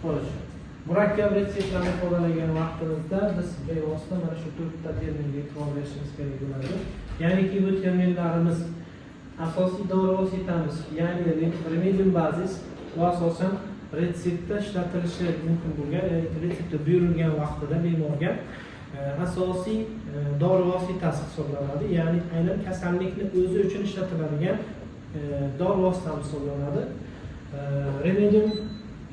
Xo'sh. Murakkab retseptlarni qo'llagan vaqtimizda biz bevosita mana shu to'rtta terminga e'tibor berishimiz kerak bo'ladi. Ya'niki bu terminlarimiz asosiy dori vositamiz, ya'ni remedium bazis va asosan retseptda ishlatilishi mumkin bo'lgan, retseptda buyurilgan vaqtida bemorga asosiy dori vositasi hisoblanadi. Ya'ni aynan kasallikni o'zi uchun ishlatiladigan dori vositasi hisoblanadi. Remedium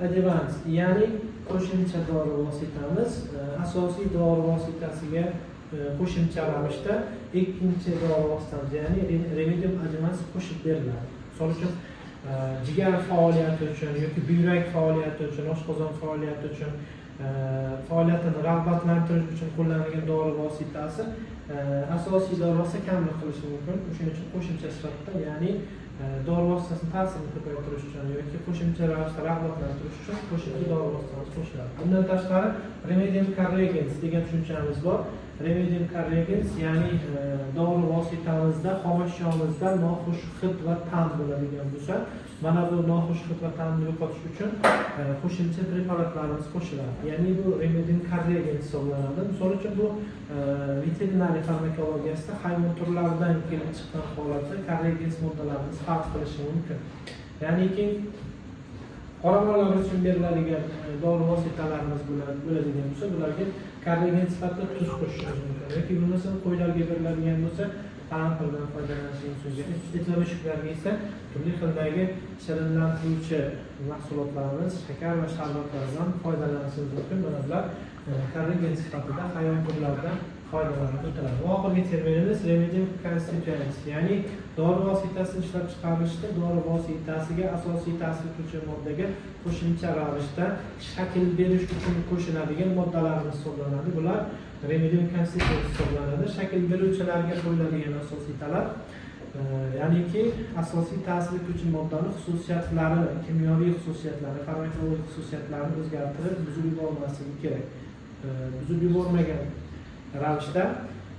adjuvans, ya'ni qo'shimcha dori vositamiz asosiy dori vositasiga qo'shimcha ravishda ikkinchi dori vositamiz, ya'ni remedium adjuvans qo'shib beriladi. Misol uchun jigar faoliyati uchun yoki buyrak faoliyati uchun, oshqozon faoliyati uchun, faoliyatini rag'batlantirish uchun qo'llanilgan dori vositasi asosiy dori vosita kamlik qilishi mumkin. Shuning uchun qo'shimcha sifatida, ya'ni dori vositasini ta'sirini ko'paytirish uchun yoki qo'shimcha ravishda rag'batlantirish uchun qo'shimcha dori vositamiz qo'shiladi. Bundan tashqari remedium corrigens degan tushunchamiz bor. Remedium corrigens, ya'ni dori vositamizda xomashyomizda noxush hid va ta'm bo'ladigan bo'lsa, mana bu noxush hid va ta'mni yo'qotish uchun qo'shimcha preparatlarimiz qo'shiladi. Ya'ni bu remedium corrigens hisoblanadi. Misol uchun bu veterinariya farmakologiyasida hayvon turlaridan kelib chiqqan holatda corrigens moddalarini farq qilishi mumkin. Ya'niki qoramollar uchun beriladigan dori vositalarimiz bo'ladigan bo'lsa, bularga corrigens sifatida tuz qo'shishimiz mumkin. Yoki bo'lmasa qo'ylarga beriladigan bo'lsa, qalampirdan foydalanishimiz mumkin. Itlar va mushuklarga esa turli xildagi shirinlantiruvchi mahsulotlarimiz, shakar va sharbatlardan foydalanishimiz mumkin. Mana bular corrigens sifatida hayvon turlaridan foydalanib o'tiladi. Va oxirgi terminimiz remedium constituents, ya'ni dori vositasini ishlab chiqarishda dori vositasiga asosiy ta'sir qiluvchi moddaga qo'shimcha ravishda shakl berish uchun qo'shiladigan moddalarimiz hisoblanadi. Bular remedium constituents hisoblanadi. Shakl beruvchilarga qo'yiladigan asosiy talab, ya'niki asosiy ta'sir qiluvchi moddaning xususiyatlarini, kimyoviy xususiyatlarini, farmakologik xususiyatlarini o'zgartirib, buzib yubormasligi kerak. Buzib yubormagan ravishda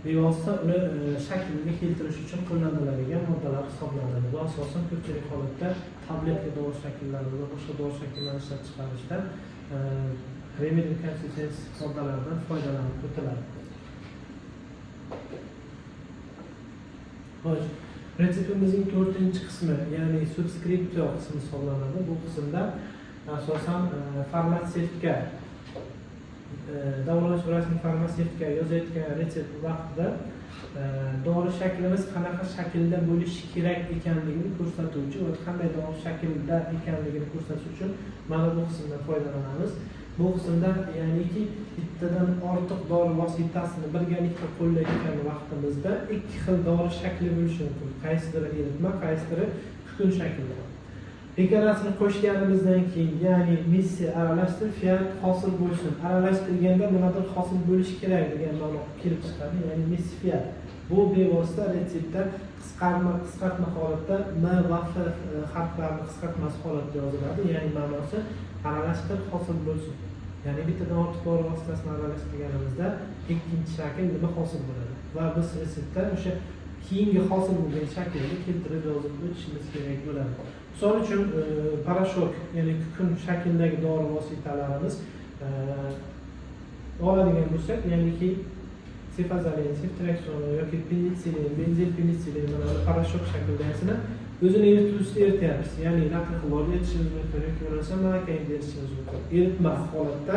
bevosita uni shakliga keltirish uchun qo'llaniladigan moddalar hisoblanadi. Bu asosan ko'pchilik holatda tabletka dori shakllari va boshqa dori shakllarni ishlab chiqarishda remedium constituents moddalaridan foydalanib o'tiladi. Xo'sh, retseptimizning 4-qismi, ya'ni subskriptio qismi hisoblanadi. Bu qismda asosan farmatsevtika davolash rasmiy farmatsevtika yozayotgan retsept vaqtida dori shaklimiz qanaqa shaklda bo'lishi kerak ekanligini ko'rsatuvchi va qanday dori shaklda ekanligini ko'rsatish uchun mana bu qismdan foydalanamiz. Bu qismda ya'niki bittadan ortiq dori vositasini birgalikda qo'llayotgan vaqtimizda ikki xil dori shakli bo'lishi mumkin. Qaysidir eritma, qaysidir kukun shaklida. Ikkalasini qo'shganimizdan keyin, ya'ni missi aralashtirib, fiat hosil bo'lsin. Aralashtirganda nimadir hosil bo'lishi kerak degan ma'no kelib chiqadi, ya'ni missi fiat. Bu bevosita retseptda qisqartma holatda m va f harflarini qisqartmasi holatda yoziladi, ya'ni ma'nosi aralashtirib hosil bo'lsin. Ya'ni bittadan ortiq dori vositasini aralashtirganimizda ikkinchi shakl nima hosil bo'ladi va biz retseptda o'sha keyingi hosil bo'lgan shaklni keltirib yozib o'tishimiz kerak bo'ladi. Misol uchun parashok, ya'ni kukun shaklidagi dori vositalarimiz oladigan bo'lsak, ya'niki sefazalin, ceftriaxon yoki penicillin, benzil penicillin mana parashok shaklidasini o'zini erituvchida erityapmiz. Ya'ni naqlxlor eritishimiz mumkin yoki bo'lmasa malakain eritishimiz mumkin. Eritma holatda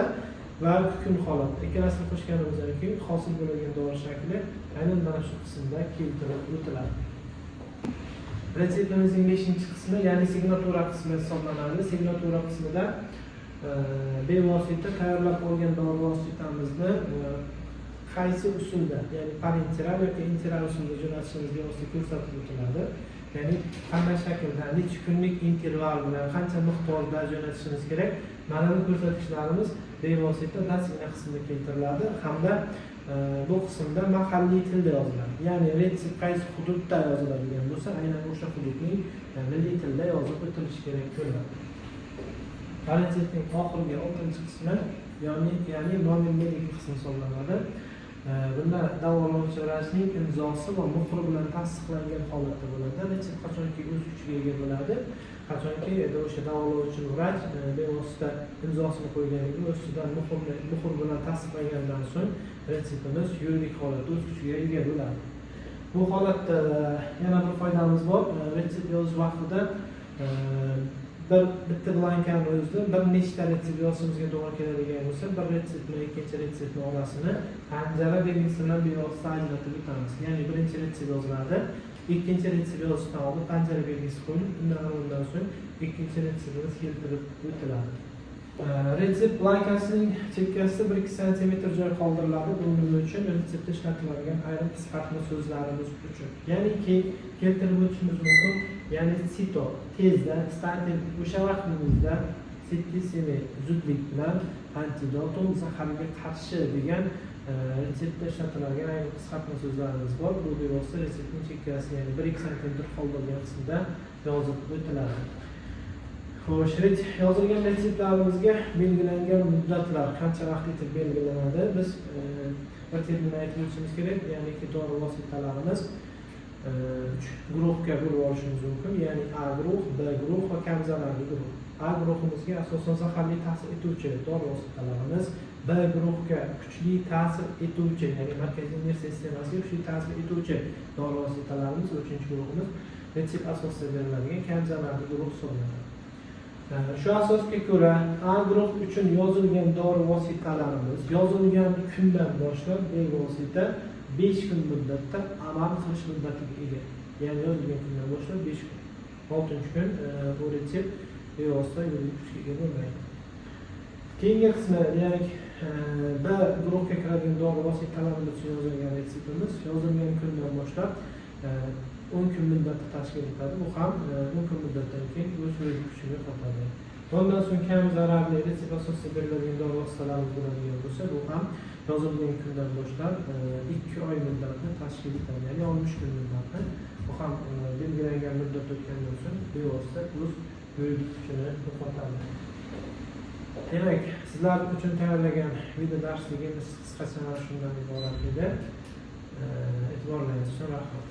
va kukun holatda ikkalasini qo'shganimizdan keyin hosil bo'lgan dori shakli aynan mana shu qismda keltirib o'tiladi. Retseptimizning 5-qismi, ya'ni signatura qismi hisoblanadi. Signatura qismida bevosita tayyorlab olgan dori vositamizni qaysi usulda, ya'ni parenteral yoki enteral usulda jo'natishimiz bevosita ko'rsatib o'tiladi. Ya'ni qanday shaklda, necha kunlik interval bilan qancha miqdorda jo'natishimiz kerak, mana bu ko'rsatkichlarimiz bevosita dasgina qismida keltiriladi hamda bu qismda mahalliy tilda yoziladi. Ya'ni retsept qaysi hududda yoziladigan bo'lsa, aynan o'sha hududning milliy tilda yozib o'tilishi kerak bo'ladi. Retseptning oxirgi 6-qismi, ya'ni nominativ qismi hisoblanadi. Bunda davolovchi vrachning imzosi va muhri bilan tasdiqlangan holatda bo'ladi. Retsept qachonki o'z kuchiga ega bo'ladi. qachonki o'sha davolovchi vrach bevosita imzosini qo'yganligi ustidan muhr bilan tasdiqlangandan so'ng retseptimiz yuridik holatda o'z kuchiga ega bo'ladi. Bu holatda yana bir foydamiz bor. Retsept yozish vaqtida bitta blankani o'zida bir nechta retsept yozishimizga to'g'ri keladigan bo'lsa, bir retsept bilan ikkinchi retseptning orasini panjara belgisi bilan bevosita ajratib o'tamiz. Ya'ni birinchi retsept yoziladi, ikkinchi retsept yozishdan oldin panjara belgisi qo'yilib, undan so'ng ikkinchi retseptimiz keltirib o'tiladi. Retsept blankasining chekkasida 1-2 sm joy qoldiriladi. Buning uchun retseptda ishlatiladigan ayrim qisqartma so'zlarimiz uchun. Ya'ni keltirib o'tishimiz mumkin. Ya'ni sito tezda, statin o'sha vaqtimizda septisemi zudlik bilan antidotum zaharga qarshi degan retseptda ishlatiladigan ayrim qisqartma so'zlarimiz bor. Bu bevosita retseptning chekkasida, ya'ni 1-2 sm qoldirilgan qismda yozib o'tiladi. Xo'sh, yozilgan retseptlarimizga belgilangan muddatlar qancha vaqt etib belgilanadi? Biz bir termin aytib o'tishimiz kerak, ya'ni dori vositalarimiz 3 guruhga bo'lib olishimiz mumkin. Ya'ni A guruh, B guruh va kam zararli guruh. A guruhimizga asosan zaharli ta'sir etuvchi dori vositalarimiz, B guruhga kuchli ta'sir etuvchi, ya'ni markaziy nerv sistemasiga kuchli ta'sir etuvchi dori vositalarimiz, 3-guruhimiz retsept asosida beriladigan kam zararli guruh hisoblanadi. Shu asosga ko'ra A guruh uchun yozilgan dori vositalarimiz yozilgan kundan boshlab bevosita 5 kun muddatda amal qilish muddatiga ega. Ya'ni yozilgan kundan boshlab 5 kun. 6-kun bu retsept bevosita yuridik kuchga ega bo'lmaydi. Keyingi qismi, ya'ni B guruhga kiradigan dori vositalarimiz uchun yozilgan retseptimiz yozilgan kundan boshlab 10 kun muddatda tashkil etadi. Bu ham 10 kun muddatdan keyin o'z yuridik kuchiga yo'qotadi. Bundan so'ng kam zararli retsept asosida beriladigan dori vositalarimiz bo'ladigan bo'lsa, bu ham yozilgan kundan boshlab 2 oy muddatni tashkil etadi. Ya'ni 60 kun muddatni. Bu ham belgilangan muddat o'tgandan so'ng bevosita o'z yuridik kuchini yo'qotadi. Demak, sizlar uchun tayyorlagan video darsligimiz qisqacha shundan iborat edi. E'tiborlaringiz uchun rahmat.